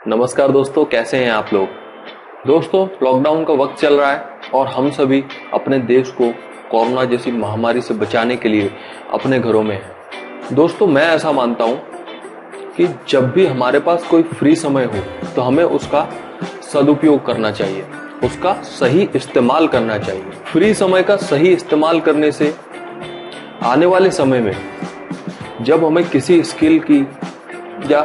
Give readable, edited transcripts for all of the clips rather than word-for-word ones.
नमस्कार दोस्तों, कैसे हैं आप लोग। दोस्तों, लॉकडाउन का वक्त चल रहा है और हम सभी अपने देश को कोरोना जैसी महामारी से बचाने के लिए अपने घरों में हैं। दोस्तों, मैं ऐसा मानता हूं कि जब भी हमारे पास कोई फ्री समय हो तो हमें उसका सदुपयोग करना चाहिए, उसका सही इस्तेमाल करना चाहिए। फ्री समय का सही इस्तेमाल करने से आने वाले समय में जब हमें किसी स्किल की या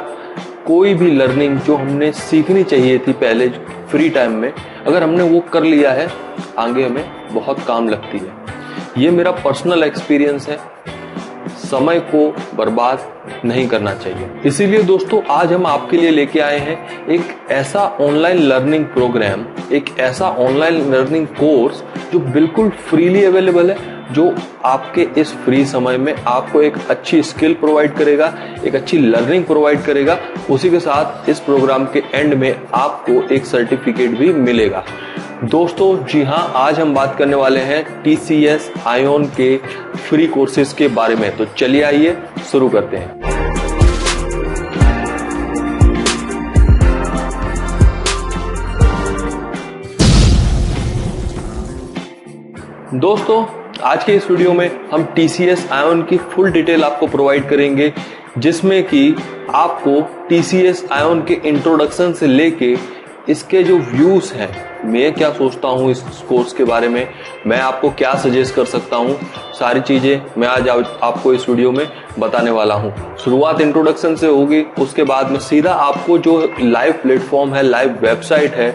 कोई भी लर्निंग जो हमने सीखनी चाहिए थी पहले फ्री टाइम में, अगर हमने वो कर लिया है, आगे हमें बहुत काम लगती है। ये मेरा पर्सनल एक्सपीरियंस है। समय को बर्बाद नहीं करना चाहिए। इसीलिए दोस्तों, आज हम आपके लिए लेके आए हैं एक ऐसा ऑनलाइन लर्निंग प्रोग्राम, एक ऐसा ऑनलाइन लर्निंग कोर्स जो बिल्कुल फ्रीली अवेलेबल है, जो आपके इस फ्री समय में आपको एक अच्छी स्किल प्रोवाइड करेगा, एक अच्छी लर्निंग प्रोवाइड करेगा। उसी के साथ इस प्रोग्राम के एंड में आपको एक सर्टिफिकेट भी मिलेगा। दोस्तों, जी हाँ, आज हम बात करने वाले हैं TCS आयोन के फ्री कोर्सेज के बारे में। तो चलिए आइए शुरू करते हैं। दोस्तों, आज के इस वीडियो में हम TCS आयोन की फुल डिटेल आपको प्रोवाइड करेंगे, जिसमें कि आपको TCS आयोन के इंट्रोडक्शन से लेके इसके जो व्यूज हैं, मैं क्या सोचता हूँ इस कोर्स के बारे में, मैं आपको क्या सजेस्ट कर सकता हूँ, सारी चीजें मैं आज आपको इस वीडियो में बताने वाला हूँ। शुरुआत इंट्रोडक्शन से होगी, उसके बाद में सीधा आपको जो लाइव प्लेटफॉर्म है, लाइव वेबसाइट है,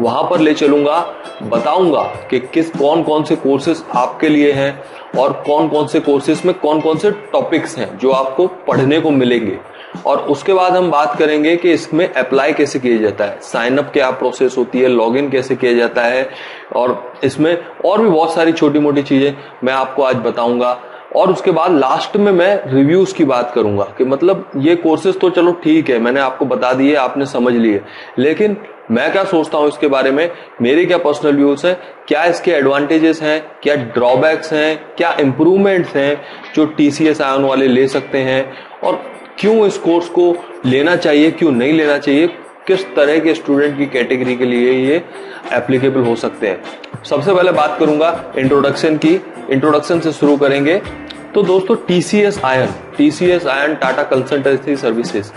वहां पर ले चलूंगा, बताऊंगा कि कौन कौन से कोर्सेज आपके लिए हैं और कौन कौन से कोर्सेज में कौन कौन से टॉपिक्स हैं जो आपको पढ़ने को मिलेंगे। और उसके बाद हम बात करेंगे कि इसमें अप्लाई कैसे किया जाता है, साइन अप क्या प्रोसेस होती है, लॉगिन कैसे किया जाता है, और इसमें और भी बहुत सारी छोटी मोटी चीजें मैं आपको आज बताऊंगा। और उसके बाद लास्ट में मैं रिव्यूज की बात करूंगा कि मतलब ये कोर्सेज तो चलो ठीक है, मैंने आपको बता दिए, आपने समझ लिए, लेकिन मैं क्या सोचता हूं इसके बारे में, मेरे क्या पर्सनल व्यूज हैं, क्या इसके एडवांटेजेस हैं, क्या ड्रॉबैक्स हैं, क्या इंप्रूवमेंट्स हैं जो TCS आयोन वाले ले सकते हैं, और क्यों इस कोर्स को लेना चाहिए, क्यों नहीं लेना चाहिए, किस तरह के स्टूडेंट की कैटेगरी के लिए ये एप्लीकेबल हो सकते हैं। सबसे पहले बात करूंगा इंट्रोडक्शन की। इंट्रोडक्शन से शुरू करेंगे। तो दोस्तों, TCS ion Tata consultancy services,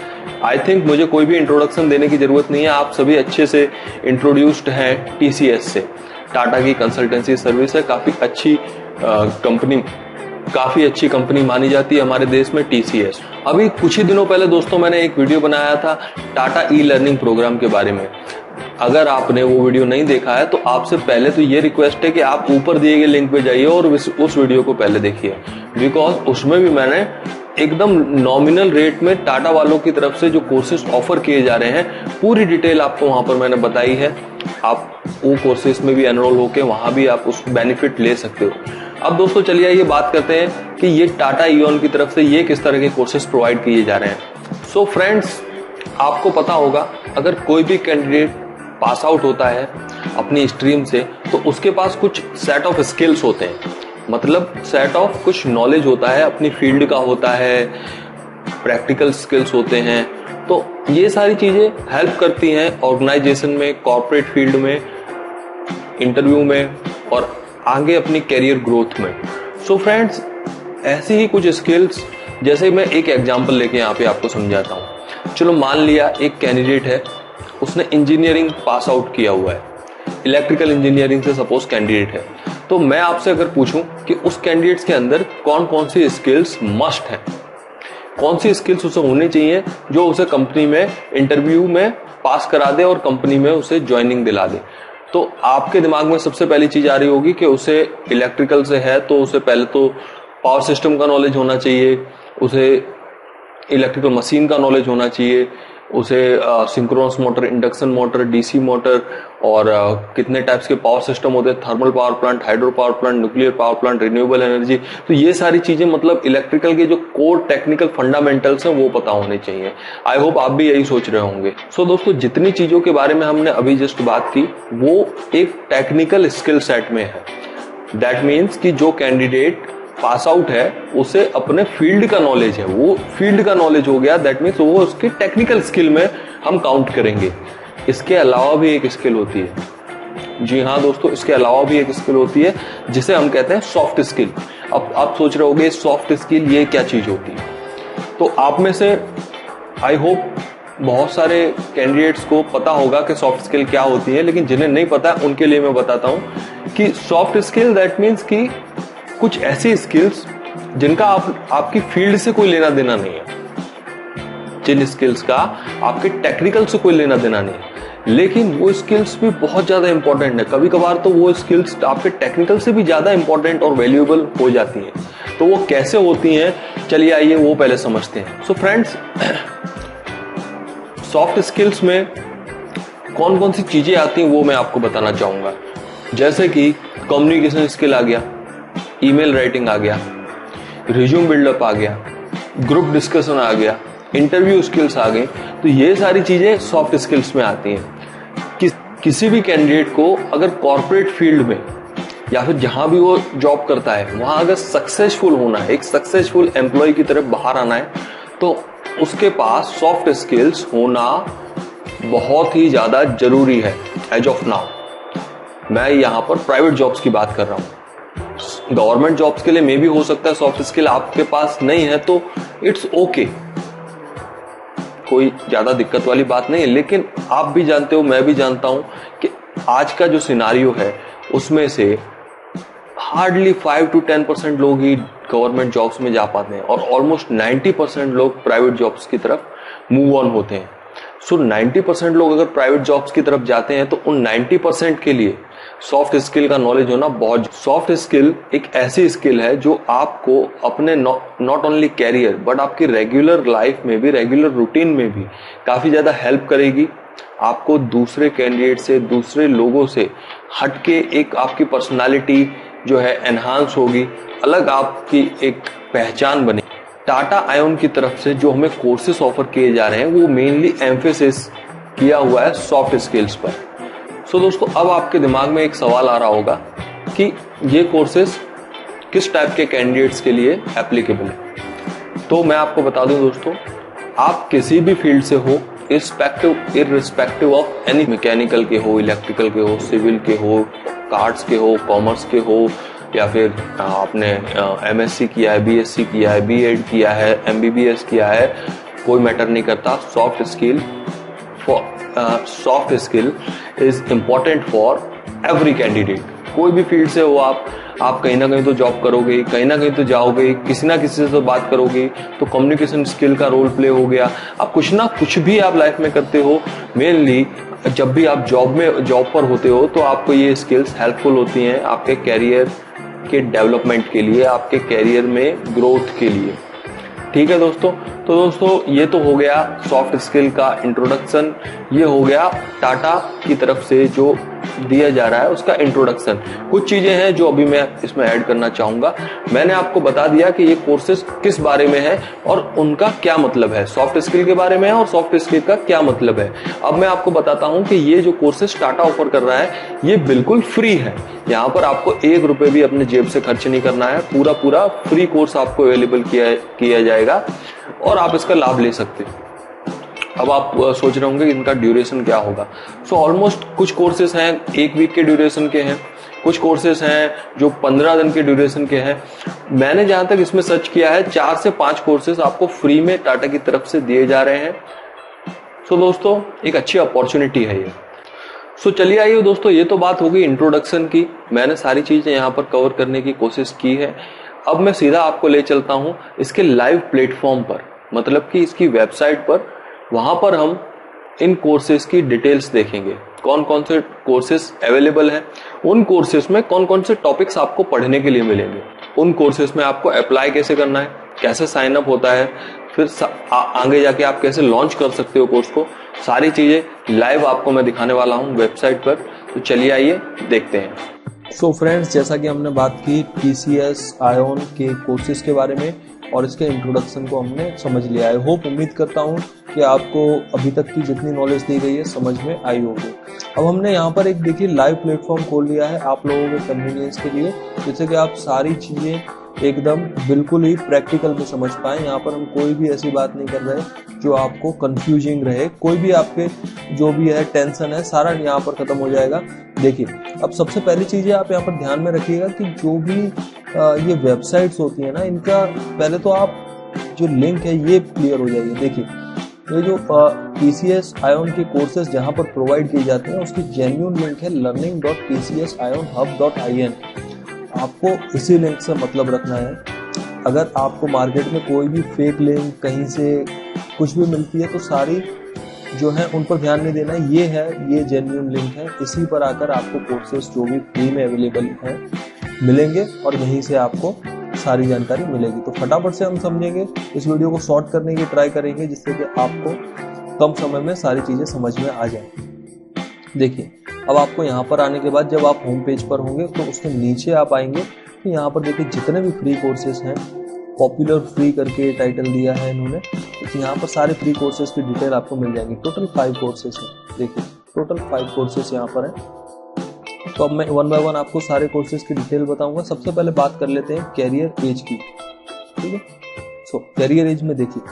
I think मुझे कोई भी इंट्रोडक्शन देने की जरूरत नहीं है, आप सभी अच्छे से इंट्रोड्यूस्ड हैं TCS से। टाटा की कंसल्टेंसी सर्विस है, काफी अच्छी कंपनी मानी जाती है हमारे देश में TCS। अभी कुछ ही दिनों पहले दोस्तों मैंने एक वीडियो बनाया था टाटा ई-लर्निंग प्रोग्राम के बारे में। अगर आपने वो वीडियो नहीं देखा है तो आपसे पहले तो ये रिक्वेस्ट है कि आप ऊपर दिए गए लिंक पे जाइए और उस वीडियो को पहले देखिए, बिकॉज उसमें भी मैंने एकदम नॉमिनल रेट में टाटा वालों की तरफ से जो कोर्सेज ऑफर किए जा रहे हैं, पूरी डिटेल आपको वहां पर मैंने बताई है। आप वो कोर्सेज में भी एनरोल होके वहां भी आप उस बेनिफिट ले सकते हो। अब दोस्तों, चलिए ये बात करते हैं कि ये टाटा आयोन की तरफ से ये किस तरह के कोर्सेज प्रोवाइड किए जा रहे हैं। सो फ्रेंड्स, आपको पता होगा, अगर कोई भी कैंडिडेट पास आउट होता है अपनी स्ट्रीम से, तो उसके पास कुछ सेट ऑफ स्किल्स होते हैं, मतलब सेट ऑफ कुछ नॉलेज होता है, अपनी फील्ड का होता है, प्रैक्टिकल स्किल्स होते हैं। तो ये सारी चीजें हेल्प करती हैं ऑर्गेनाइजेशन में, कॉर्पोरेट फील्ड में, इंटरव्यू में और आगे अपनी कैरियर ग्रोथ में। सो फ्रेंड्स, ऐसी ही कुछ स्किल्स, जैसे मैं एक एग्जांपल लेके यहाँ पे आपको समझाता हूँ। चलो मान लिया एक कैंडिडेट है, उसने इंजीनियरिंग पास आउट किया हुआ है, इलेक्ट्रिकल इंजीनियरिंग से सपोज कैंडिडेट है। तो मैं आपसे अगर पूछूं कि उस कैंडिडेट्स के अंदर कौन कौन सी स्किल्स मस्ट हैं, कौन सी स्किल्स उसे होनी चाहिए जो उसे कंपनी में इंटरव्यू में पास करा दे और कंपनी में उसे ज्वाइनिंग दिला दे, तो आपके दिमाग में सबसे पहली चीज आ रही होगी कि उसे इलेक्ट्रिकल से है तो उसे पहले तो पावर सिस्टम का नॉलेज होना चाहिए, उसे इलेक्ट्रिकल मशीन का नॉलेज होना चाहिए, उसे synchronous motor, induction motor, DC motor और कितने टाइप्स के पावर सिस्टम होते हैं, thermal power plant, hydro power plant, nuclear power plant, renewable energy. तो ये सारी चीजें, मतलब इलेक्ट्रिकल के जो कोर टेक्निकल फंडामेंटल्स हैं वो पता होने चाहिए। आई होप आप भी यही सोच रहे होंगे। सो दोस्तों, जितनी चीजों के बारे में हमने अभी जस्ट बात की वो एक टेक्निकल स्किल सेट में है। दैट मीन्स कि जो कैंडिडेट पास आउट है उसे अपने फील्ड का नॉलेज है, वो फील्ड का नॉलेज हो गया, दैट मीन्स वो उसके टेक्निकल स्किल में हम काउंट करेंगे। इसके अलावा भी एक स्किल होती है, जी हाँ दोस्तों, इसके अलावा भी एक स्किल होती है जिसे हम कहते हैं सॉफ्ट स्किल। अब आप सोच रहे होंगे सॉफ्ट स्किल ये क्या चीज होती है, तो आप में से आई होप बहुत सारे कैंडिडेट्स को पता होगा कि सॉफ्ट स्किल क्या होती है, लेकिन जिन्हें नहीं पता उनके लिए मैं बताता हूं कि सॉफ्ट स्किल दैट मीन्स कि कुछ ऐसी स्किल्स जिनका आपकी फील्ड से कोई लेना देना नहीं है, जिन स्किल्स का आपके टेक्निकल से कोई लेना देना नहीं है, लेकिन वो स्किल्स भी बहुत ज्यादा इंपॉर्टेंट है। कभी कभार तो वो स्किल्स आपके टेक्निकल से भी ज्यादा इंपॉर्टेंट और वैल्यूएबल हो जाती हैं। तो वो कैसे होती हैं, चलिए आइए वो पहले समझते हैं। सो फ्रेंड्स, सॉफ्ट स्किल्स में कौन कौन सी चीजें आती हैं वो मैं आपको बताना चाहूंगा। जैसे कि कम्युनिकेशन स्किल आ गया, ईमेल राइटिंग आ गया, रिज्यूम बिल्डअप आ गया, ग्रुप डिस्कशन आ गया, इंटरव्यू स्किल्स आ गए। तो ये सारी चीजें सॉफ्ट स्किल्स में आती हैं। किसी भी कैंडिडेट को अगर कॉर्पोरेट फील्ड में या फिर जहां भी वो जॉब करता है वहां अगर सक्सेसफुल होना है, एक सक्सेसफुल एम्प्लॉय की तरफ बाहर आना है, तो उसके पास सॉफ्ट स्किल्स होना बहुत ही ज्यादा जरूरी है। एज ऑफ नाउ मैं यहां पर प्राइवेट जॉब्स की बात कर रहा हूं। गवर्नमेंट जॉब्स के लिए मे भी हो सकता है सॉफ्ट स्किल आपके पास नहीं है, तो इट्स ओके, कोई ज्यादा दिक्कत वाली बात नहीं है। लेकिन आप भी जानते हो, मैं भी जानता हूं कि आज का जो सिनारियो है उसमें से हार्डली 5 to 10% लोग ही गवर्नमेंट जॉब्स में जा पाते हैं और ऑलमोस्ट 90% लोग प्राइवेट जॉब्स की तरफ मूव ऑन होते हैं। सो 90% लोग अगर प्राइवेट जॉब्स की तरफ जाते हैं तो उन 90% के लिए सॉफ्ट स्किल का नॉलेज होना बहुत। सॉफ्ट स्किल एक ऐसी स्किल है जो आपको अपने नॉट ओनली कैरियर बट आपकी रेगुलर लाइफ में भी, रेगुलर रूटीन में भी काफी ज्यादा हेल्प करेगी। आपको दूसरे कैंडिडेट से, दूसरे लोगों से हटके एक आपकी पर्सनालिटी जो है एनहांस होगी, अलग आपकी एक पहचान बनेगी। टाटा आयोन की तरफ से जो हमें कोर्सेस ऑफर किए जा रहे हैं वो मेनली एम्फेसिस किया हुआ है सॉफ्ट स्किल्स पर। सो दोस्तों, अब आपके दिमाग में एक सवाल आ रहा होगा कि ये कोर्सेस किस टाइप के कैंडिडेट्स के लिए एप्लीकेबल है। तो मैं आपको बता दूं दोस्तों, आप किसी भी फील्ड से हो, इररिस्पेक्टिव ऑफ एनी, मैकेनिकल के हो, इलेक्ट्रिकल के हो, सिविल के हो, आर्ट्स के हो, कॉमर्स के हो, या फिर आपने एमएससी किया है, बीएससी किया है, बीएड किया है, एमबीबीएस किया है, कोई मैटर नहीं करता। Soft skill is important for every candidate. कोई भी फील्ड से हो आप कहीं ना कहीं तो जॉब करोगे, कहीं ना कहीं तो जाओगे, किसी ना किसी से तो बात करोगे, तो कम्युनिकेशन स्किल का रोल प्ले हो गया। आप कुछ ना कुछ भी आप लाइफ में करते हो, मेनली जब भी आप जॉब पर होते हो तो आपको ये स्किल्स हेल्पफुल होती हैं आपके कैरियर के डेवलपमेंट के लिए, आपके कैरियर में ग्रोथ के लिए। ठीक है दोस्तों, तो दोस्तों ये तो हो गया सॉफ्ट स्किल का इंट्रोडक्शन, ये हो गया टाटा की तरफ से जो दिया जा रहा है उसका इंट्रोडक्शन। कुछ चीजें हैं जो अभी मैं इसमें ऐड करना चाहूंगा। मैंने आपको बता दिया कि ये कोर्सेज किस बारे में है और उनका क्या मतलब है, सॉफ्ट स्किल के बारे में है और सॉफ्ट स्किल का क्या मतलब है। अब मैं आपको बताता हूं कि ये जो कोर्सेज टाटा ऑफर कर रहा है ये बिल्कुल फ्री है। यहाँ पर आपको 1 रुपए भी अपने जेब से खर्च नहीं करना है, पूरा फ्री कोर्स आपको अवेलेबल किया जाएगा और आप इसका लाभ ले सकते हैं। अब आप सोच रहे होंगे इनका ड्यूरेशन क्या होगा। सो ऑलमोस्ट कुछ कोर्सेज हैं 1 वीक के ड्यूरेशन के हैं, कुछ कोर्सेज हैं जो 15 दिन के ड्यूरेशन के हैं। मैंने जहां तक इसमें सर्च किया है 4 से 5 कोर्सेज आपको फ्री में टाटा की तरफ से दिए जा रहे हैं। सो दोस्तों एक अच्छी अपॉर्चुनिटी है ये। सो चलिए आइए दोस्तों, ये तो बात हो गई इंट्रोडक्शन की, मैंने सारी चीजें यहाँ पर कवर करने की कोशिश की है। अब मैं सीधा आपको ले चलता हूँ इसके लाइव प्लेटफॉर्म पर, मतलब कि इसकी वेबसाइट पर। वहां पर हम इन कोर्सेज की डिटेल्स देखेंगे, कौन कौन से कोर्सेज अवेलेबल हैं, उन कोर्सेज में कौन कौन से टॉपिक्स आपको पढ़ने के लिए मिलेंगे, उन कोर्सेज में आपको अप्लाई कैसे करना है, कैसे साइन अप होता है, फिर आगे जाके आप कैसे लॉन्च कर सकते हो कोर्स को, सारी चीजें लाइव आपको मैं दिखाने वाला हूं वेबसाइट पर। तो चलिए आइए देखते हैं। सो फ्रेंड्स, जैसा कि हमने बात की टीसीएस आयोन के कोर्सेज के बारे में और इसके इंट्रोडक्शन को हमने समझ लिया है। होप उम्मीद करता हूं कि आपको अभी तक की जितनी नॉलेज दी गई है समझ में आई होगी। अब हमने यहाँ पर एक देखिए लाइव प्लेटफॉर्म खोल लिया है आप लोगों के कन्वीनियंस के लिए, जिससे कि आप सारी चीजें एकदम बिल्कुल ही प्रैक्टिकल में समझ पाए। यहाँ पर हम कोई भी ऐसी बात नहीं कर रहे जो आपको कंफ्यूजिंग रहे, कोई भी आपके जो भी है टेंशन है सारा यहाँ पर खत्म हो जाएगा। देखिए, अब सबसे पहली चीज है आप यहाँ पर ध्यान में रखिएगा कि जो भी ये वेबसाइट्स होती है ना, इनका पहले तो आप जो लिंक है ये क्लियर हो जाइए। देखिए, ये जो TCS आयोन के कोर्सेज जहाँ पर प्रोवाइड किए जाते हैं उसकी जेन्युइन लिंक है learning.tcsionhub.in। आपको इसी लिंक से मतलब रखना है। अगर आपको मार्केट में कोई भी फेक लिंक कहीं से कुछ भी मिलती है तो सारी जो है उन पर ध्यान नहीं देना। ये है, ये जेन्युइन लिंक है, इसी पर आकर आपको कोर्सेज जो भी फ्री में अवेलेबल हैं मिलेंगे और यहीं से आपको सारी जानकारी मिलेगी। तो फटाफट से हम समझेंगे, इस वीडियो को शॉर्ट करने की ट्राई करेंगे जिससे कि आपको कम समय में सारी चीजें समझ में आ जाए। देखिए, अब आपको यहाँ पर आने के बाद जब आप होम पेज पर होंगे तो उसके नीचे आप आएंगे तो यहाँ पर देखिए जितने भी फ्री कोर्सेज हैं, पॉपुलर फ्री करके टाइटल दिया है इन्होंने, तो यहाँ पर सारे फ्री कोर्सेज की डिटेल आपको मिल जाएंगी। टोटल 5 कोर्सेज हैं। देखिए, टोटल 5 कोर्सेज यहाँ पर हैं। तो अब मैं वन बाय वन आपको सारे कोर्सेज की डिटेल बताऊंगा। सबसे पहले बात कर लेते हैं कैरियर एज की, ठीक है। सो कैरियर एज में देखिए,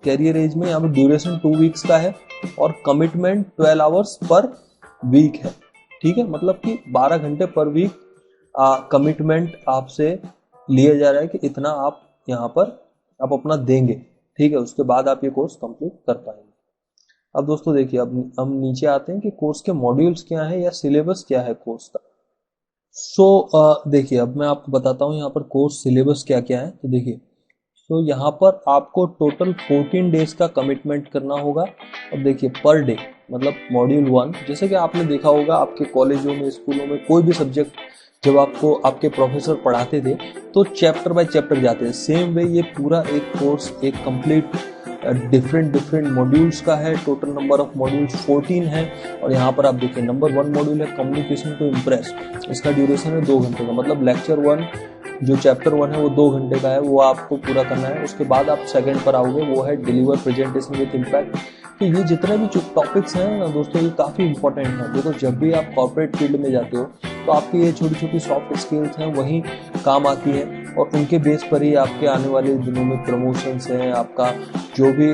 कैरियर एज में यहाँ पर ड्यूरेशन 2 वीक्स का है और कमिटमेंट 12 आवर्स पर वीक है, ठीक है। मतलब कि 12 घंटे पर वीक कमिटमेंट आपसे लिया जा रहा है कि इतना आप यहाँ पर आप अपना देंगे, ठीक है। उसके बाद आप ये कोर्स कंप्लीट कर पाएंगे। अब दोस्तों देखिए, अब हम नीचे आते हैं कि कोर्स के मॉड्यूल्स क्या है या सिलेबस क्या है कोर्स का। देखिए, अब मैं आपको बताता हूँ यहाँ पर कोर्स सिलेबस क्या क्या है। तो देखिए, यहाँ पर आपको टोटल 14 डेज का कमिटमेंट करना होगा। अब देखिए, पर डे मतलब मॉड्यूल 1, जैसे कि आपने देखा होगा आपके कॉलेजों में, स्कूलों में कोई भी सब्जेक्ट जब आपको आपके प्रोफेसर पढ़ाते थे तो चैप्टर बाय चैप्टर जाते हैं। सेम वे ये पूरा एक कोर्स एक कंप्लीट डिफरेंट मॉड्यूल्स का है। टोटल नंबर ऑफ मॉड्यूल्स 14 है। और यहाँ पर आप देखिए, नंबर 1 मॉड्यूल है कम्युनिकेशन टू इम्प्रेस। इसका ड्यूरेशन है 2 घंटे का। मतलब लेक्चर 1 जो चैप्टर 1 है वो 2 घंटे का है, वो आपको पूरा करना है। उसके बाद आप सेकंड पर आओगे, वो है डिलीवर प्रेजेंटेशन विद इम्पैक्ट। तो ये जितने भी टॉपिक्स हैं ना दोस्तों, ये काफ़ी इंपॉर्टेंट है। देखो, जब भी आप कॉर्पोरेट फील्ड में जाते हो तो आपकी ये छोटी छोटी सॉफ्ट स्किल्स हैं वही काम आती है और उनके बेस पर ही आपके आने वाले दिनों में प्रमोशंस हैं, आपका जो भी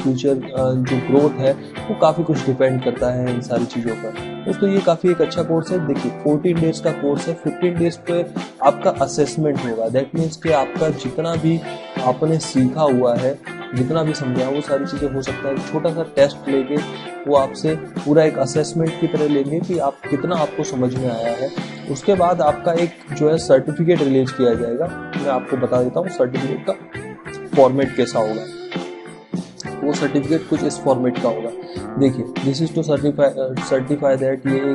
फ्यूचर जो ग्रोथ है वो काफ़ी कुछ डिपेंड करता है इन सारी चीज़ों पर। दोस्तों, ये काफ़ी एक अच्छा कोर्स है। देखिए, 14 डेज का कोर्स है। 15 डेज पे आपका असेसमेंट होगा। दैट मीन्स कि आपका जितना भी आपने सीखा हुआ है, जितना भी समझा, वो सारी चीज़ें हो सकता है छोटा सा टेस्ट लेके वो आपसे पूरा एक असेसमेंट की तरह लेंगे कि आप कितना आपको समझ में आया है। उसके बाद आपका एक जो है सर्टिफिकेट रिलीज किया जाएगा। मैं आपको बता देता हूँ सर्टिफिकेट का फॉर्मेट कैसा होगा। वो सर्टिफिकेट कुछ इस फॉर्मेट का होगा। देखिए, this is to certify that, ये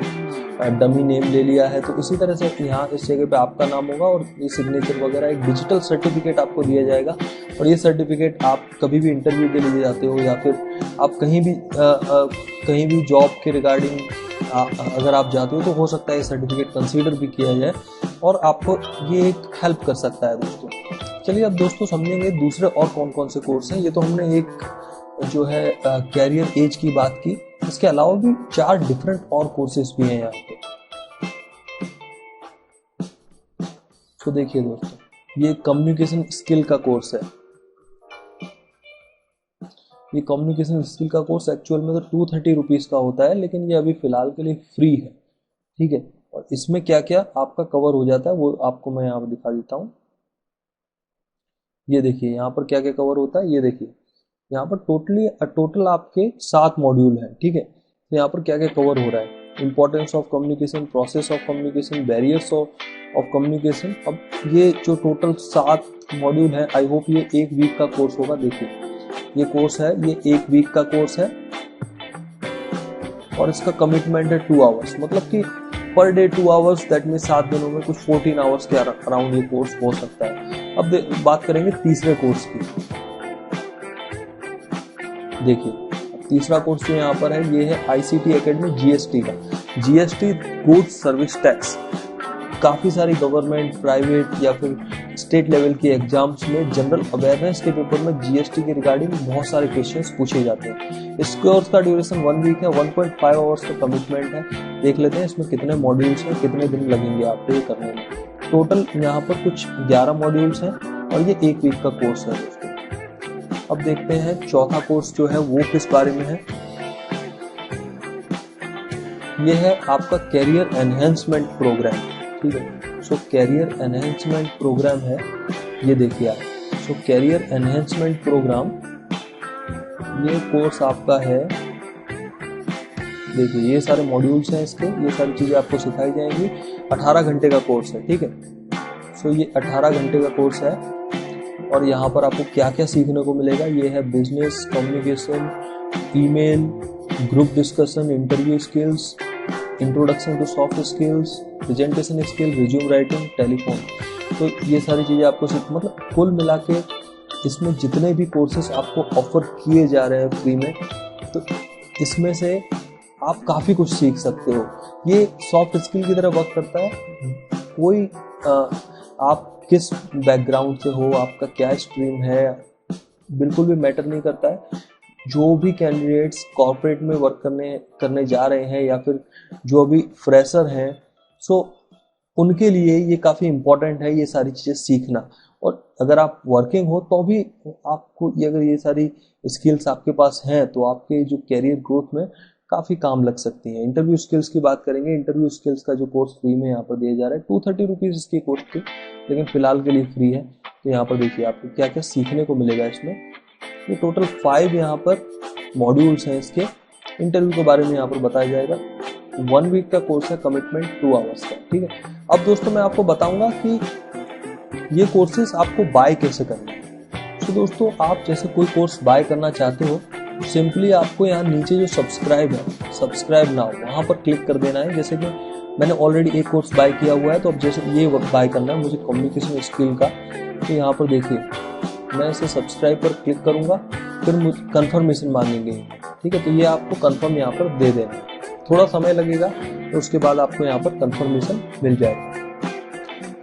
एक डमी नेम ले लिया है। तो इसी तरह से यहाँ इस जगह पे आपका नाम होगा और ये सिग्नेचर वगैरह, एक डिजिटल सर्टिफिकेट आपको दिया जाएगा। और ये सर्टिफिकेट आप कभी भी इंटरव्यू के लिए जाते हो या फिर आप कहीं भी जॉब के रिगार्डिंग अगर आप जाते हो तो हो सकता है ये सर्टिफिकेट कंसीडर भी किया जाए और आपको ये एक हेल्प कर सकता है दोस्तों। चलिए, अब दोस्तों समझेंगे दूसरे और कौन कौन से कोर्स हैं। ये तो हमने एक जो है कैरियर एज की बात की। इसके अलावा भी 4 डिफरेंट और कोर्सेज भी हैं यहाँ पे। तो देखिए दोस्तों, ये कम्युनिकेशन स्किल का कोर्स है। ये कम्युनिकेशन स्किल का कोर्स एक्चुअल में तो 230 रुपीज का होता है, लेकिन ये अभी फिलहाल के लिए फ्री है, ठीक है। और इसमें क्या क्या आपका कवर हो जाता है वो आपको मैं यहाँ पर दिखा देता हूँ। ये देखिए, यहाँ पर क्या क्या कवर होता है। ये देखिए, यहाँ पर टोटल आपके 7 मॉड्यूल हैं, ठीक है। तो यहाँ पर क्या क्या कवर हो रहा है। Importance of communication, process of communication, barriers of communication. अब ये जो टोटल 7 मॉड्यूल है, आई होप ये 1 वीक का कोर्स होगा। देखिए, ये कोर्स है, ये 1 वीक का कोर्स है और इसका कमिटमेंट है 2 आवर्स। मतलब कि per day 2 hours, that mean 7 दिनों में कुछ 14 आवर्स के अराउंड ये कोर्स हो सकता है। अब बात करेंगे तीसरे कोर्स की। देखिए, तीसरा कोर्स जो यहाँ पर है ये है ICT एकेडमी GST का। GST goods service tax. काफ़ी सारी गवर्नमेंट, प्राइवेट या फिर स्टेट लेवल के एग्जाम्स में जनरल अवेयरनेस के पेपर में GST के रिगार्डिंग बहुत सारे क्वेश्चंस पूछे जाते हैं। इस कोर्स का ड्यूरेशन 1 वीक है। 1.5 आवर्स का कमिटमेंट है। देख लेते हैं इसमें कितने मॉड्यूल्स हैं, कितने दिन लगेंगे आपको ये करने में। टोटल यहाँ पर कुछ 11 मॉड्यूल्स हैं और ये 1 वीक का कोर्स है दोस्तों। अब देखते हैं चौथा कोर्स जो है वो किस बारे में है। ये है आपका कैरियर एनहेंसमेंट प्रोग्राम, ठीक है। सो कैरियर एनहेंसमेंट प्रोग्राम है, ये देखिए आप। सो कैरियर एनहेंसमेंट प्रोग्राम, ये कोर्स आपका है, देखिए ये सारे मॉड्यूल्स हैं इसके, ये सारी चीजें आपको सिखाई जाएंगी। 18 घंटे का कोर्स है, ठीक है। सो ये 18 घंटे का कोर्स है और यहाँ पर आपको क्या क्या सीखने को मिलेगा। ये है business communication, email, group discussion, interview skills, introduction to soft skills, presentation skill, resume writing, telephone. तो ये सारी चीजें आपको मतलब कुल मिला के इसमें जितने भी कोर्सेस आपको ऑफर किए जा रहे हैं फ्री में, तो इसमें से आप काफी कुछ सीख सकते हो। ये सॉफ्ट स्किल की तरह वर्क करता है। कोई आप किस बैकग्राउंड से हो, आपका क्या स्ट्रीम है, बिल्कुल भी मैटर नहीं करता है। जो भी कैंडिडेट्स कॉर्पोरेट में वर्क करने जा रहे हैं या फिर जो अभी फ्रेशर हैं, सो उनके लिए ये काफ़ी इम्पोर्टेंट है ये सारी चीज़ें सीखना। और अगर आप वर्किंग हो तो भी आपको अगर ये सारी स्किल्स आपके पास हैं तो आपके जो कैरियर ग्रोथ में काफ़ी काम लग सकती हैं। इंटरव्यू स्किल्स की बात करेंगे, इंटरव्यू स्किल्स का जो कोर्स फ्री में यहाँ पर दिया जा रहा है, 230 रुपीज़ इसकी कोर्स थी, लेकिन फिलहाल के लिए फ्री है। तो यहाँ पर देखिए आपको क्या क्या सीखने को मिलेगा इसमें। ये टोटल 5 यहाँ पर मॉड्यूल्स हैं इसके। इंटरव्यू के बारे में यहाँ पर बताया जाएगा। 1 वीक का कोर्स है, कमिटमेंट 2 आवर्स का, ठीक है। अब दोस्तों मैं आपको बताऊंगा कि ये कोर्सेस आपको बाय कैसे करना है। तो दोस्तों आप जैसे कोई कोर्स बाय करना चाहते हो, सिंपली आपको यहाँ नीचे जो सब्सक्राइब है, सब्सक्राइब नाउ, वहाँ पर क्लिक कर देना है। जैसे कि मैंने ऑलरेडी एक कोर्स बाय किया हुआ है, तो अब जैसे ये बाय करना है मुझे कम्युनिकेशन स्किल का, तो यहाँ पर देखिए मैं इसे सब्सक्राइब पर क्लिक करूँगा, फिर मुझे कन्फर्मेशन मांगेंगे, ठीक है। तो ये आपको कन्फर्म यहाँ पर दे देना, थोड़ा समय लगेगा, तो उसके बाद आपको यहाँ पर कन्फर्मेशन मिल जाएगा।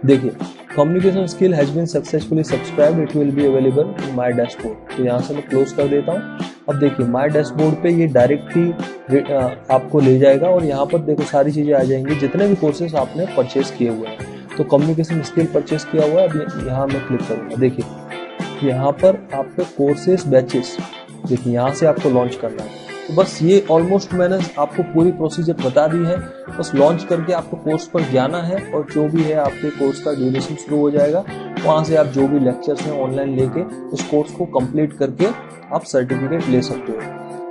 देखिए communication skill has been successfully subscribed, it will be available in my dashboard. तो यहाँ से मैं क्लोज कर देता हूँ। अब देखिए माय डैशबोर्ड पे ये डायरेक्ट ही आपको ले जाएगा और यहाँ पर देखो सारी चीज़ें आ जाएंगी जितने भी कोर्सेज आपने परचेज किए हुए हैं। तो कम्युनिकेशन स्किल परचेज किया हुआ है, अब यहाँ मैं क्लिक करूँगा। देखिए यहाँ पर आपके कोर्सेज बैचेस, देखिए यहाँ से आपको लॉन्च करना है। तो बस ये ऑलमोस्ट मैंने आपको पूरी प्रोसीजर बता दी है। बस लॉन्च करके आपको कोर्स पर जाना है और जो भी है आपके कोर्स का ड्यूरेशन शुरू हो जाएगा। वहाँ से आप जो भी लेक्चर्स हैं ऑनलाइन लेके इस कोर्स को कंप्लीट करके आप सर्टिफिकेट ले सकते हो।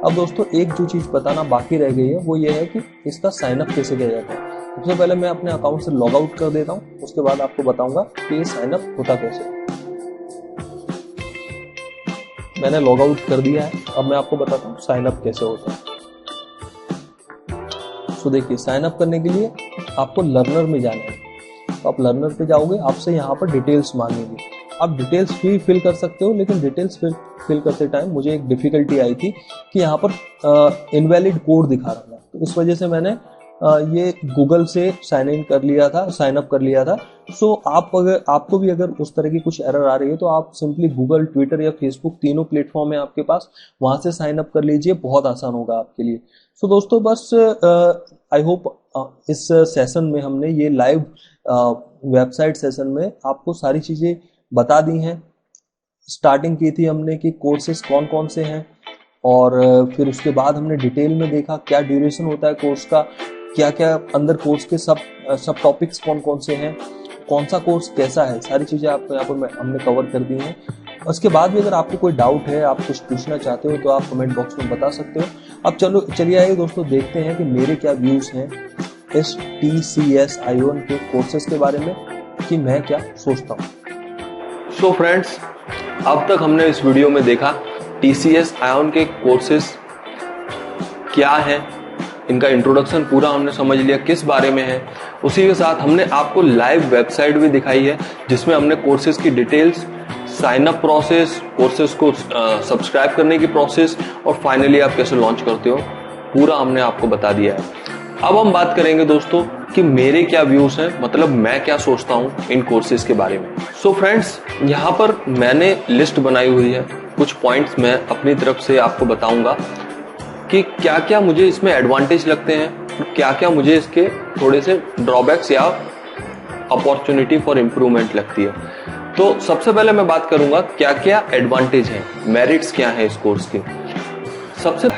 अब दोस्तों एक जो चीज़ बताना बाकी रह गई है वो ये है कि इसका साइनअप कैसे किया जाता है। सबसे पहले मैं अपने अकाउंट से लॉग आउट कर देता हूँ, उसके बाद आपको बताऊंगा कि ये साइनअप होता कैसे। मैंने लॉग आउट कर दिया है, अब मैं आपको बताता हूँ साइन अप कैसे होता है। तो देखिए साइन अप करने के लिए आपको लर्नर में जाना है। तो आप लर्नर पे जाओगे, आपसे यहाँ पर डिटेल्स मांगेंगे। आप डिटेल्स भी फिल कर सकते हो, लेकिन डिटेल्स फिल करते टाइम मुझे एक डिफिकल्टी आई थी कि यहाँ पर इनवैलिड कोड दिखा रहा था। तो इस वजह से मैंने ये गूगल से साइन इन कर लिया था, साइन अप कर लिया था। सो आपको भी अगर उस तरह की कुछ एरर आ रही है तो आप सिंपली गूगल, ट्विटर या फेसबुक, तीनों प्लेटफॉर्म है आपके पास, वहां से साइन अप कर लीजिए, बहुत आसान होगा आपके लिए। सो दोस्तों बस आई होप इस सेशन में हमने ये लाइव वेबसाइट सेशन में आपको सारी चीजें बता दी हैं। स्टार्टिंग की थी हमने कि कोर्सेज कौन कौन से हैं, और फिर उसके बाद हमने डिटेल में देखा क्या ड्यूरेशन होता है कोर्स का, क्या क्या अंदर कोर्स के सब टॉपिक्स कौन कौन से हैं, कौन सा कोर्स कैसा है, सारी चीज़ें आपको यहाँ पर हमने कवर कर दी हैं। उसके बाद भी अगर आपको कोई डाउट है, आप कुछ पूछना चाहते हो तो आप कमेंट बॉक्स में बता सकते हो। अब चलिए आइए दोस्तों देखते हैं कि मेरे क्या व्यूज़ हैं इस TCS आयोन के कोर्सेज के बारे में, कि मैं क्या सोचता हूँ। सो फ्रेंड्स, अब तक हमने इस वीडियो में देखा TCS आयोन के कोर्सेज क्या है, इनका इंट्रोडक्शन पूरा हमने समझ लिया किस बारे में है। उसी के साथ हमने आपको लाइव वेबसाइट भी दिखाई है जिसमें हमने कोर्सेज की details, sign up process, courses को सब्सक्राइब करने की प्रोसेस और फाइनली आप कैसे लॉन्च करते हो, पूरा हमने आपको बता दिया है। अब हम बात करेंगे दोस्तों कि मेरे क्या व्यूज हैं, मतलब मैं क्या सोचता हूं इन कोर्सेज के बारे में। सो फ्रेंड्स, यहाँ पर मैंने लिस्ट बनाई हुई है, कुछ पॉइंट्स मैं अपनी तरफ से आपको बताऊंगा कि क्या क्या मुझे इसमें एडवांटेज लगते हैं और क्या क्या मुझे इसके थोड़े से ड्रॉबैक्स या अपॉर्चुनिटी फॉर इम्प्रूवमेंट लगती है। तो सबसे पहले मैं बात करूंगा क्या क्या एडवांटेज हैं, मेरिट्स क्या है इस कोर्स के। सबसे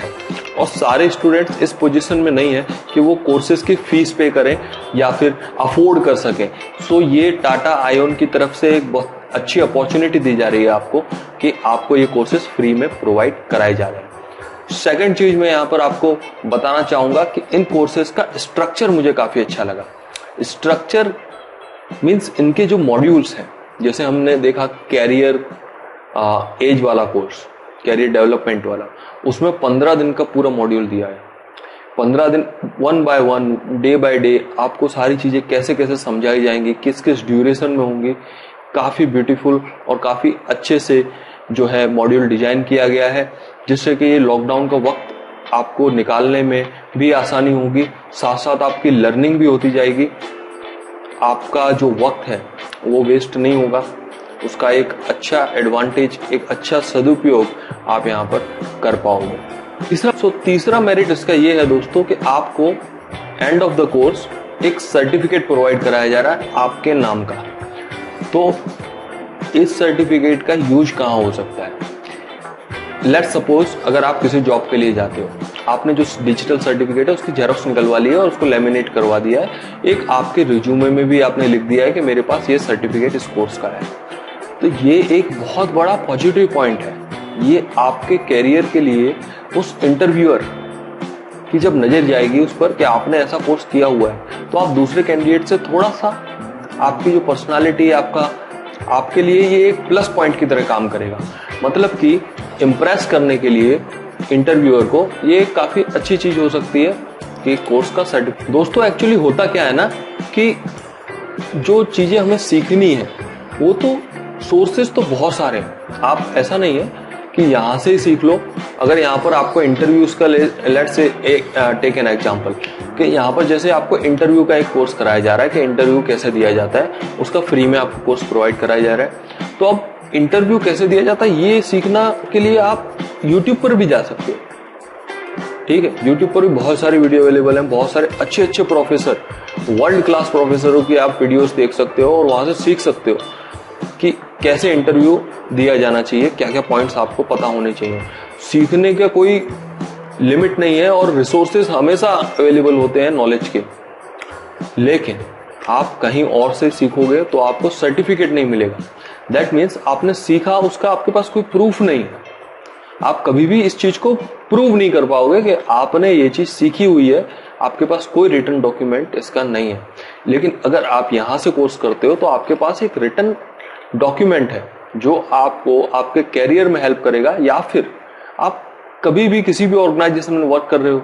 और सारे स्टूडेंट्स इस पोजीशन में नहीं है कि वो कोर्सेज की फीस पे करें या फिर अफोर्ड कर सकें। सो ये टाटा आयोन की तरफ से एक बहुत अच्छी अपॉर्चुनिटी दी जा रही है आपको कि आपको ये कोर्सेज फ्री में प्रोवाइड कराए जा रहे हैं। सेकंड चीज मैं यहाँ पर आपको बताना चाहूंगा कि इन कोर्सेज का स्ट्रक्चर मुझे काफी अच्छा लगा। स्ट्रक्चर मीन्स इनके जो मॉड्यूल्स हैं, जैसे हमने देखा कैरियर एज वाला कोर्स, कैरियर डेवलपमेंट वाला, उसमें 15 दिन का पूरा मॉड्यूल दिया है। 15 दिन 1 बाय 1 डे बाय डे आपको सारी चीजें कैसे कैसे समझाई जाएंगी, किस किस ड्यूरेशन में होंगी। काफी ब्यूटीफुल और काफी अच्छे से जो है मॉड्यूल डिजाइन किया गया है, जिससे कि ये लॉकडाउन का वक्त आपको निकालने में भी आसानी होगी, साथ साथ आपकी लर्निंग भी होती जाएगी। आपका जो वक्त है वो वेस्ट नहीं होगा, उसका एक अच्छा एडवांटेज, एक अच्छा सदुपयोग आप यहाँ पर कर पाओगे। तीसरा मेरिट इसका ये है दोस्तों कि आपको एंड ऑफ द कोर्स एक सर्टिफिकेट प्रोवाइड कराया जा रहा है आपके नाम का। तो इस सर्टिफिकेट का यूज कहाँ हो सकता है? लेट्स सपोज अगर आप किसी जॉब के लिए जाते हो, आपने जो डिजिटल सर्टिफिकेट है उसकी जेरॉक्स निकलवा ली है और उसको लेमिनेट करवा दिया है, एक आपके रिज्यूमे में भी आपने लिख दिया है कि मेरे पास ये सर्टिफिकेट इस कोर्स का है। तो ये एक बहुत बड़ा पॉजिटिव पॉइंट है। ये आपके कैरियर के लिए उस इंटरव्यूअर की जब नजर जाएगी उस पर कि आपने ऐसा कोर्स किया हुआ है, तो आप दूसरे कैंडिडेट से थोड़ा सा, आपकी जो पर्सनालिटी आपका, आपके लिए ये एक प्लस पॉइंट की तरह काम करेगा। मतलब कि इम्प्रेस करने के लिए इंटरव्यूअर को ये काफी अच्छी चीज हो सकती है कि कोर्स का सर्टिफिकेट। दोस्तों एक्चुअली होता क्या है ना कि जो चीजें हमें सीखनी है वो तो सोर्सेज तो बहुत सारे हैं। आप ऐसा नहीं है कि यहाँ से ही सीख लो। अगर यहाँ पर आपको इंटरव्यूज का let's say take an example कि यहाँ पर जैसे आपको इंटरव्यू का एक कोर्स कराया जा रहा है कि इंटरव्यू कैसे दिया जाता है, उसका फ्री में आपको कोर्स प्रोवाइड कराया जा रहा है। तो अब इंटरव्यू कैसे दिया जाता है ये सीखना के लिए आप यूट्यूब पर भी जा सकते हो। ठीक है, यूट्यूब पर भी बहुत सारी वीडियो अवेलेबल हैं, बहुत सारे अच्छे अच्छे प्रोफेसर, वर्ल्ड क्लास प्रोफेसरों की आप वीडियोस देख सकते हो और वहां से सीख सकते हो कि कैसे इंटरव्यू दिया जाना चाहिए, क्या क्या पॉइंट्स आपको पता होने चाहिए। सीखने का कोई लिमिट नहीं है और रिसोर्सेज हमेशा अवेलेबल होते हैं नॉलेज के। लेकिन आप कहीं और से सीखोगे तो आपको सर्टिफिकेट नहीं मिलेगा। दैट मीन्स आपने सीखा, उसका आपके पास कोई प्रूफ नहीं है। आप कभी भी इस चीज को प्रूव नहीं कर पाओगे कि आपने ये चीज सीखी हुई है, आपके पास कोई रिटन डॉक्यूमेंट इसका नहीं है। लेकिन अगर आप यहां से कोर्स करते हो तो आपके पास एक रिटन डॉक्यूमेंट है जो आपको आपके कैरियर में हेल्प करेगा, या फिर आप कभी भी किसी भी ऑर्गेनाइजेशन में वर्क कर रहे हो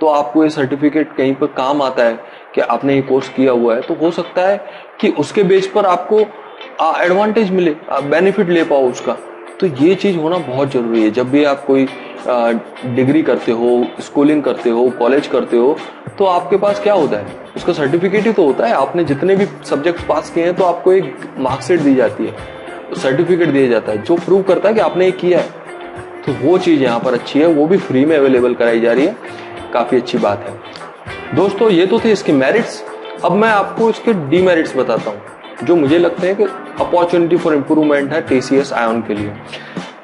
तो आपको ये सर्टिफिकेट कहीं पर काम आता है कि आपने ये कोर्स किया हुआ है। तो हो सकता है कि उसके बेस पर आपको एडवांटेज मिले, आप बेनिफिट ले पाओ उसका। तो ये चीज होना बहुत जरूरी है। जब भी आप कोई डिग्री करते हो, स्कूलिंग करते हो, कॉलेज करते हो, तो आपके पास क्या होता है, उसका सर्टिफिकेट ही तो होता है। आपने जितने भी सब्जेक्ट पास किए हैं तो आपको एक मार्कशीट दी जाती है, सर्टिफिकेट दिया जाता है जो प्रूव करता है कि आपने ये किया है। तो वो चीज यहाँ पर अच्छी है, वो भी फ्री में अवेलेबल कराई जा रही है, काफी अच्छी बात है। दोस्तों ये तो थे इसके मेरिट्स। अब मैं आपको इसके डीमेरिट्स बताता हूँ जो मुझे लगते हैं कि अपॉर्चुनिटी फॉर इम्प्रूवमेंट है टीसीएस आयोन के लिए।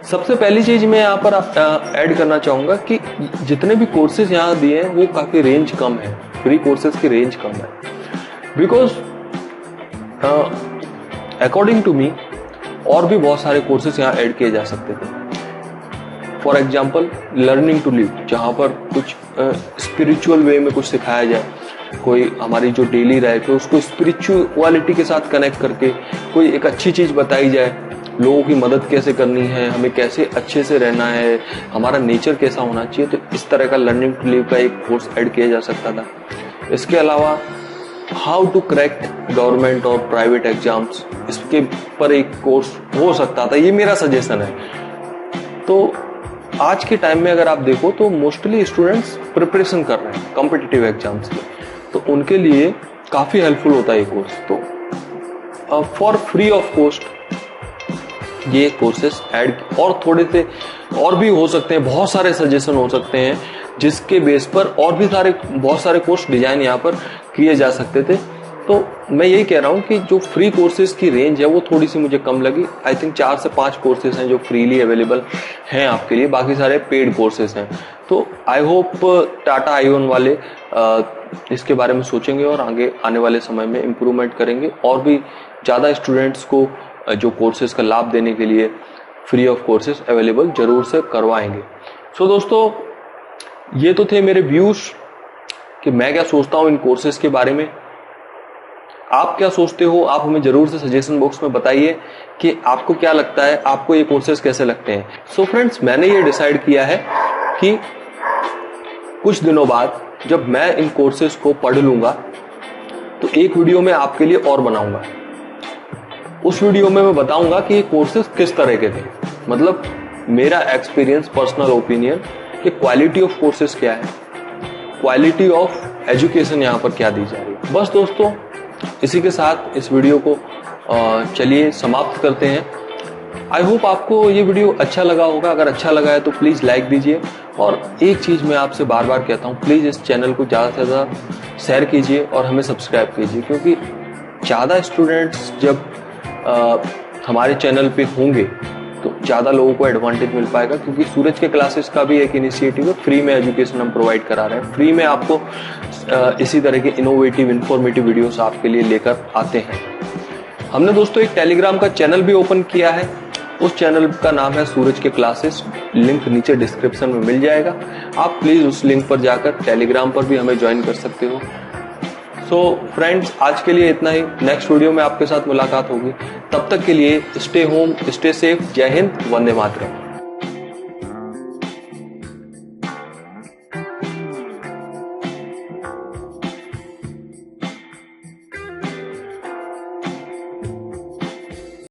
सबसे पहली चीज मैं यहाँ पर ऐड करना चाहूंगा कि जितने भी कोर्सेज यहाँ दिए हैं वो काफी रेंज कम है, फ्री कोर्सेज की रेंज कम है। बिकॉज अकॉर्डिंग टू मी और भी बहुत सारे कोर्सेज यहाँ ऐड किए जा सकते थे। For example learning to live, जहाँ पर कुछ स्पिरिचुअल वे में कुछ सिखाया जाए, कोई हमारी जो डेली लाइफ है उसको स्पिरिचुअलिटी के साथ कनेक्ट करके कोई एक अच्छी चीज बताई जाए, लोगों की मदद कैसे करनी है, हमें कैसे अच्छे से रहना है, हमारा नेचर कैसा होना चाहिए। तो इस तरह का लर्निंग टू लिव का एक कोर्स ऐड किया जा सकता था। इसके अलावा हाउ टू क्रैक गवर्नमेंट और प्राइवेट एग्जाम्स, इसके पर एक कोर्स हो सकता था, ये मेरा सजेशन है। तो आज के टाइम में अगर आप देखो तो मोस्टली स्टूडेंट्स प्रिपरेशन कर रहे हैं कॉम्पिटिटिव एग्जाम्स की, तो उनके लिए काफी हेल्पफुल होता है ये कोर्स। तो फॉर फ्री ऑफ कॉस्ट ये कोर्सेस ऐड और थोड़े से और भी हो सकते हैं, बहुत सारे सजेशन हो सकते हैं जिसके बेस पर और भी बहुत सारे कोर्स डिजाइन यहाँ पर किए जा सकते थे। तो मैं यही कह रहा हूँ कि जो फ्री कोर्सेज की रेंज है वो थोड़ी सी मुझे कम लगी। आई थिंक 4 से 5 कोर्सेज हैं जो फ्रीली अवेलेबल हैं आपके लिए, बाकी सारे पेड कोर्सेज हैं। तो आई होप टाटा आईओन वाले इसके बारे में सोचेंगे और आगे आने वाले समय में इम्प्रूवमेंट करेंगे और भी ज़्यादा स्टूडेंट्स को जो कोर्सेज का लाभ देने के लिए फ्री ऑफ कोर्सेज अवेलेबल जरूर से करवाएंगे। सो दोस्तों, ये तो थे मेरे व्यूज कि मैं क्या सोचता हूँ इन कोर्सेज के बारे में। आप क्या सोचते हो, आप हमें जरूर से सजेशन बॉक्स में बताइए कि आपको क्या लगता है, आपको ये कोर्सेज कैसे लगते हैं। सो फ्रेंड्स, मैंने ये डिसाइड किया है कि कुछ दिनों बाद जब मैं इन कोर्सेज को पढ़ लूंगा तो एक वीडियो में आपके लिए और बनाऊंगा। उस वीडियो में मैं बताऊंगा कि ये कोर्सेज किस तरह के थे, मतलब मेरा एक्सपीरियंस, पर्सनल ओपिनियन कि क्वालिटी ऑफ कोर्सेज क्या है, क्वालिटी ऑफ एजुकेशन यहाँ पर क्या दी जा रही है। बस दोस्तों, इसी के साथ इस वीडियो को चलिए समाप्त करते हैं। आई होप आपको ये वीडियो अच्छा लगा होगा। अगर अच्छा लगा है तो प्लीज़ लाइक दीजिए, और एक चीज़ मैं आपसे बार बार कहता हूँ, प्लीज़ इस चैनल को ज़्यादा से ज़्यादा शेयर कीजिए और हमें सब्सक्राइब कीजिए, क्योंकि ज़्यादा स्टूडेंट्स जब हमारे चैनल पे होंगे तो ज़्यादा लोगों को एडवांटेज मिल पाएगा। क्योंकि सूरज के क्लासेस का भी एक इनिशिएटिव है, फ्री में एजुकेशन हम प्रोवाइड करा रहे हैं। फ्री में आपको इसी तरह के इनोवेटिव, इंफॉर्मेटिव वीडियोस आपके लिए लेकर आते हैं। हमने दोस्तों एक टेलीग्राम का चैनल भी ओपन किया है, उस चैनल का नाम है सूरज के क्लासेस। लिंक नीचे डिस्क्रिप्शन में मिल जाएगा, आप प्लीज उस लिंक पर जाकर टेलीग्राम पर भी हमें ज्वाइन कर सकते हो। सो फ्रेंड्स, आज के लिए इतना ही। नेक्स्ट वीडियो में आपके साथ मुलाकात होगी, तब तक के लिए स्टे होम, स्टे सेफ। जय हिंद, वंदे मातरम।